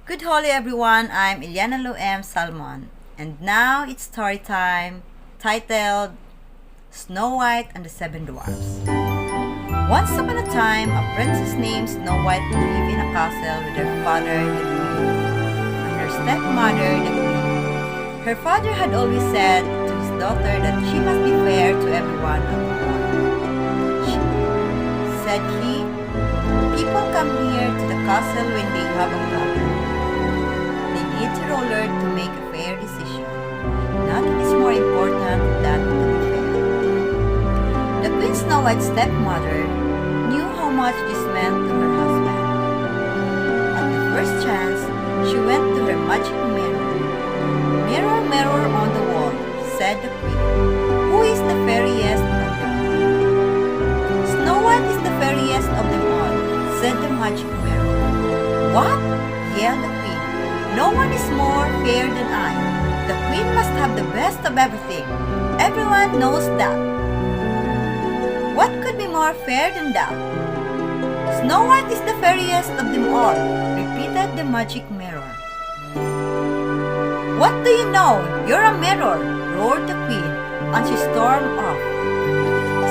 Good holy everyone, I'm Yllana louM.Salamon, and now it's story time titled Snow White and the Seven Dwarfs. Once upon a time, a princess named Snow White lived in a castle with her father, the queen, and her stepmother, the queen. Her father had always said to his daughter that she must be fair to everyone at the court. Said he, people come here to the castle when they have a problem. They need a ruler to make a fair decision. Nothing is more important than to be fair. The Queen Snow White's stepmother knew how much this meant to her husband. At the first chance, she went to her magic mirror. Mirror, mirror on the wall, said the queen, who is the fairest of them all? Snow White is the fairest of them all, said the magic mirror. What? Yelled the queen. No one is more fair than I. The queen must have the best of everything. Everyone knows that. What could be more fair than that? Snow White is the fairest of them all, repeated the magic mirror. What do you know? You're a mirror, roared the queen, and she stormed off.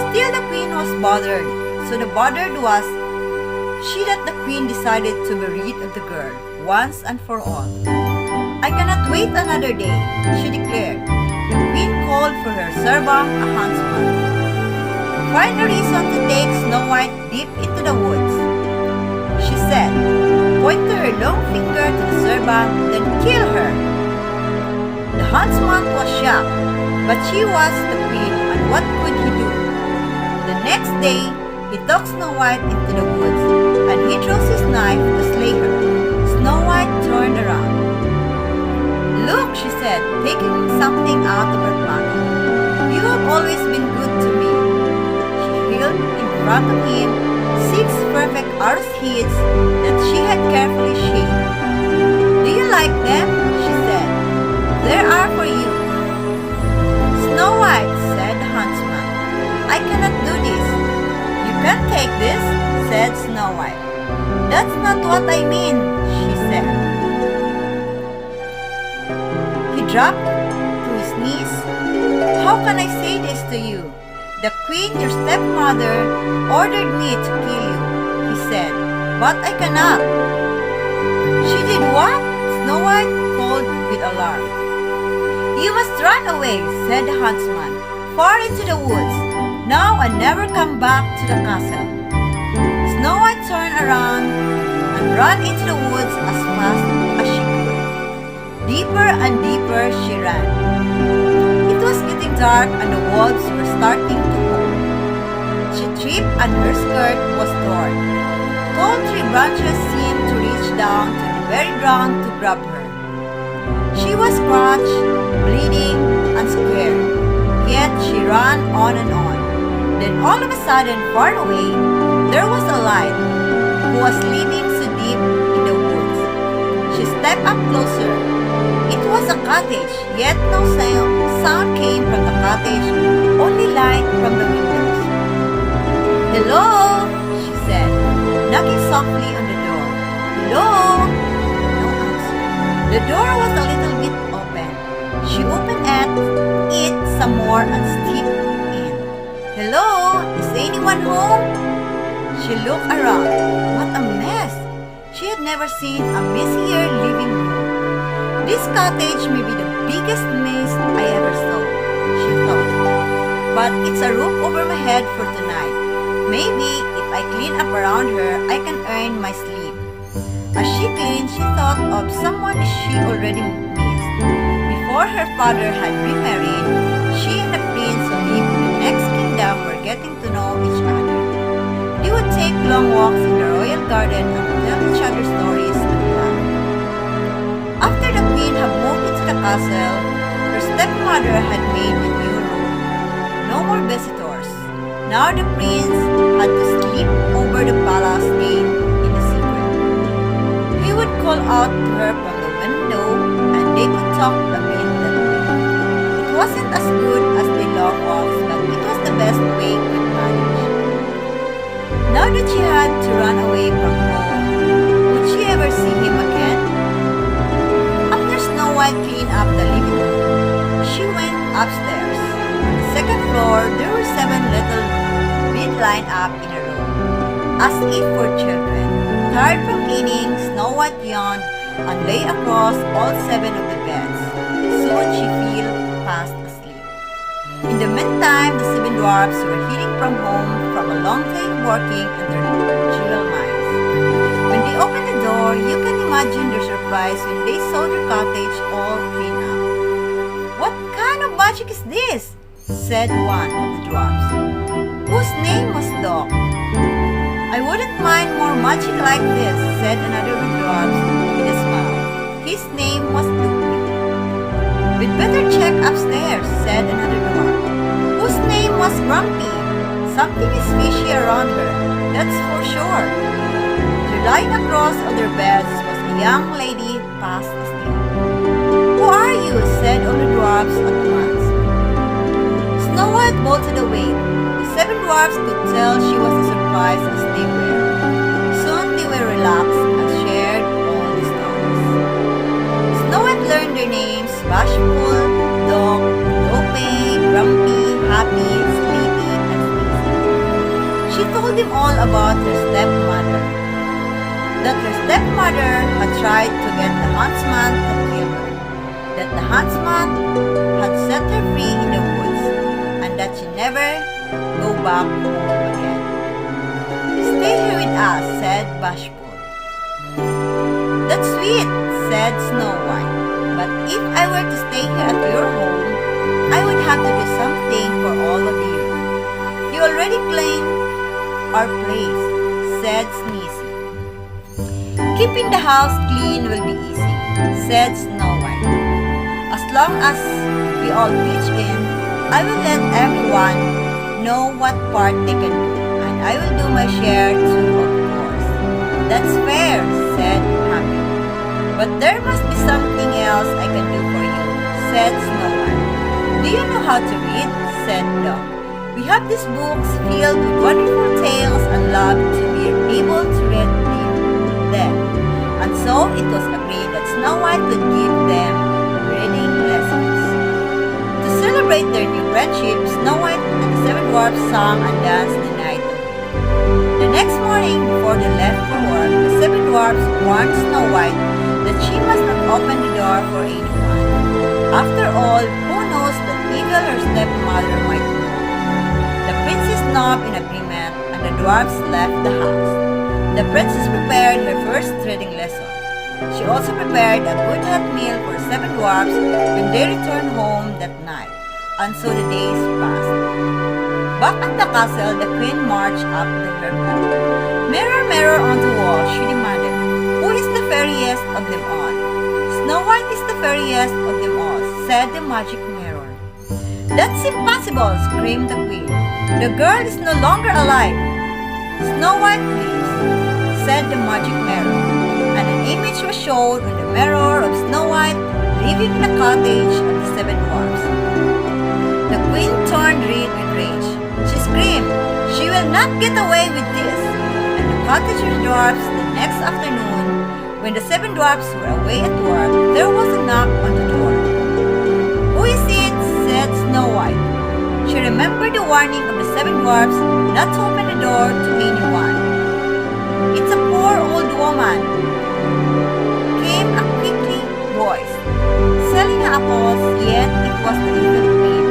Still the queen was bothered, so the bothered was she that the queen decided to be rid of the girl, once and for all. I cannot wait another day, she declared. The queen called for her servant, a huntsman. Find a reason to take Snow White deep into the woods, she said. Point to her long finger to the servant, then kill her. The huntsman was shocked, but she was the queen, and what could he do? The next day, he took Snow White into the woods, and he drew his knife to slay her. Snow White turned around. Look, she said, taking something out of her pocket. You have always been good to me. She held in front of him 6 perfect arrow's heads that she had carefully shaped. Do you like them? She said. They are for you. Snow White, said the huntsman. I cannot do this. You can't take this, said Snow White. That's not what I mean, she said. He dropped to his knees. How can I say this to you? The queen, your stepmother, ordered me to kill you, he said, but I cannot. She did what? Snow White called with alarm. You must run away, said the huntsman, far into the woods, now and never come back to the castle. Snow White turned around and ran into the woods as fast as she could. Deeper and deeper she ran. It was getting dark and the wolves were starting to howl. She tripped and her skirt was torn. Tall tree branches seemed to reach down to the very ground to grab her. She was scratched, bleeding, and scared, yet she ran on and on. Then all of a sudden, far away, there was a light who was sleeping so deep in the woods. She stepped up closer. It was a cottage, yet no sound came from the cottage, only light from the windows. Hello, she said, knocking softly on the door. Hello? No answer. The door was a little bit open. She opened it some more and stepped in. Hello? Is anyone home? She looked around. What a mess! She had never seen a messier living room. This cottage may be the biggest mess I ever saw, she thought. But it's a roof over my head for tonight. Maybe if I clean up around her, I can earn my sleep. As she cleaned, she thought of someone she already missed. Before her father had remarried, she and the prince who lived in the next kingdom were getting to know each other. They would take long walks in the royal garden and tell each other stories and laugh. After the queen had moved into the castle, her stepmother had made a new rule. No more visitors. Now the prince had to sleep over the palace gate in a secret. He would call out to her from the window and they could talk a bit that way. It wasn't as good as the long walks, but it was the best way we could manage. Now that she had to run away from home, would she ever see him again? eat for children. Tired from cleaning, Snow White yawned and lay across all 7 of the beds. Soon she fell fast asleep. In the meantime, the 7 dwarfs were heading from home from a long day working in their jewel mines. When they opened the door, you can imagine their surprise when they saw their cottage all cleaned up. "What kind of magic is this?" said one of the dwarfs, whose name was Doc. "I wouldn't mind more magic like this," said another of the dwarfs with a smile. His name was Luke. "We'd better check upstairs," said another dwarf, whose name was Grumpy. "Something is fishy around her, that's for sure." Lying across other beds was a young lady fast asleep. "Who are you?" said all the dwarfs at once. Snow White bolted away. The 7 dwarfs could tell she was as surprised as they were. Soon they were relaxed and shared all the stories. Snow White learned their names: Bashful, Dog, Dope, Grumpy, Happy, Sleepy, and Sneezy. She told them all about her stepmother. That her stepmother had tried to get the huntsman to kill her, that the huntsman had set her free in the woods, and that she never go back home again. "Stay here with us," said Bashful. "That's sweet," said Snow White, "but if I were to stay here at your home, I would have to do something for all of you." "You already cleaned our place," said Sneezy. "Keeping the house clean will be easy," said Snow White. "As long as we all pitch in, I will let everyone know what part they can do, and I will do my share too, of course." "That's fair," said Happy. "But there must be something else I can do for you," said Snow White. "Do you know how to read?" said Dog. "We have these books filled with wonderful tales and love to be able to read them." And so it was agreed that Snow White would give them reading lessons. To celebrate their new friendship, Snow White and the 7 dwarfs sang and danced the night away. The next morning, before they left for work, the 7 dwarfs warned Snow White that she must not open the door for anyone. After all, who knows that evil her stepmother might know. The princess nodded in agreement, and the dwarfs left the house. The princess prepared her first reading lesson. She also prepared a good hot meal for 7 dwarfs when they returned home that night, and so the days passed. Back at the castle, the queen marched up to her bed. "Mirror, mirror on the wall," she demanded, "who is the fairiest of them all?" "Snow White is the fairiest of them all," said the magic mirror. "That's impossible," screamed the queen. "The girl is no longer alive." "Snow White lives," said the magic mirror, and an image was shown on the mirror of Snow White living in the cottage of the 7 dwarfs. The queen turned red with rage. She screamed, "She will not get away with this!" And the cottage of the dwarfs the next afternoon, when the 7 dwarfs were away at work, there was a knock on the door. "Who is it?" said Snow White. She remembered the warning of the 7 dwarfs not to open the door to anyone. "It's a poor old woman," came a quickly voice. "Selling apples," yet it was the evil queen,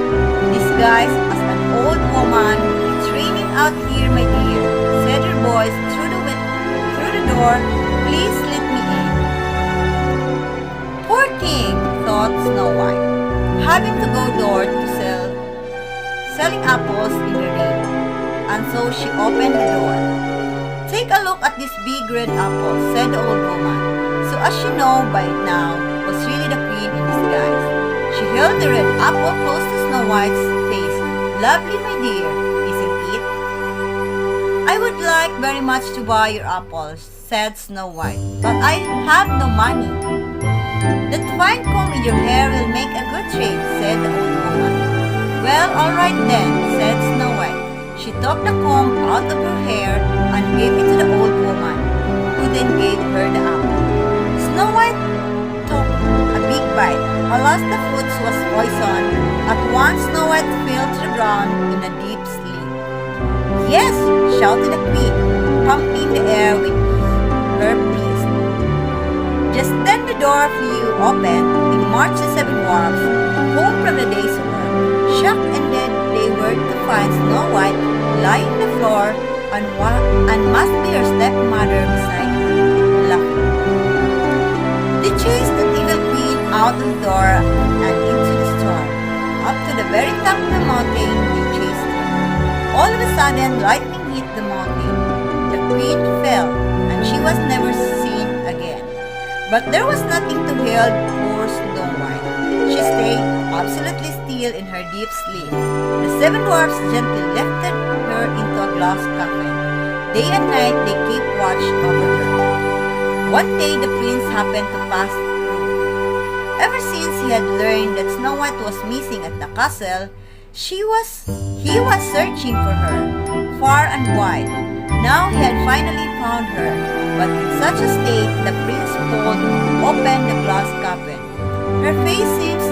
disguised as an old woman. "It's raining out here, my dear," said her voice through the door. "Please let me in." Poor thing, thought Snow White, having to go door to selling apples in the rain, and so she opened the door. "Take a look at this big red apple," said the old woman, so as you know by now was really the queen in disguise. She held the red apple close to Snow White's face. "Lovely, my dear, isn't it?" "I would like very much to buy your apples," said Snow White, "but I have no money." "That fine comb in your hair will make a good trade," said the old woman. "Well, all right then," said Snow White. She took the comb out of her hair and gave it to the old woman, who then gave her the apple. Snow White took a big bite. Alas, the fruit was poisoned. At once Snow White fell to the ground in a deep sleep. "Yes," shouted the queen, pumping the air with her bliss. Just then the door flew open, and marched the 7 dwarfs home from the day's work. Shocked and dead, they were to find Snow White lying on the floor and must be her stepmother beside her, laughing. They chased the evil queen out the door and into the storm. Up to the very top of the mountain, they chased her. All of a sudden, lightning hit the mountain. The queen fell, and she was never seen again. But there was nothing to heal poor Snow White. She stayed absolutely still in her deep sleep. The 7 dwarfs gently lifted her into a glass coffin. Day and night they keep watch over her. One day the prince happened to pass through. Ever since he had learned that Snow White was missing at the castle, he was searching for her, far and wide. Now he had finally found her, but in such a state the prince pulled open the glass coffin. Her face seems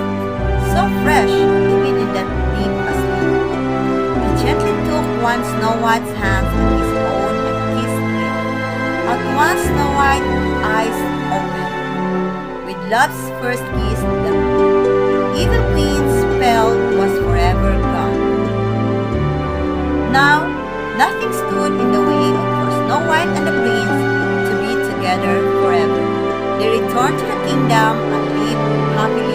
so fresh, even in that deep asleep. He gently took one Snow White's hand in his own and kissed it. At once Snow White's eyes opened. With love's first kiss, the evil queen's spell was forever gone. Now, nothing stood in the way for Snow White and the prince to be together forever. They returned to the kingdom and lived happily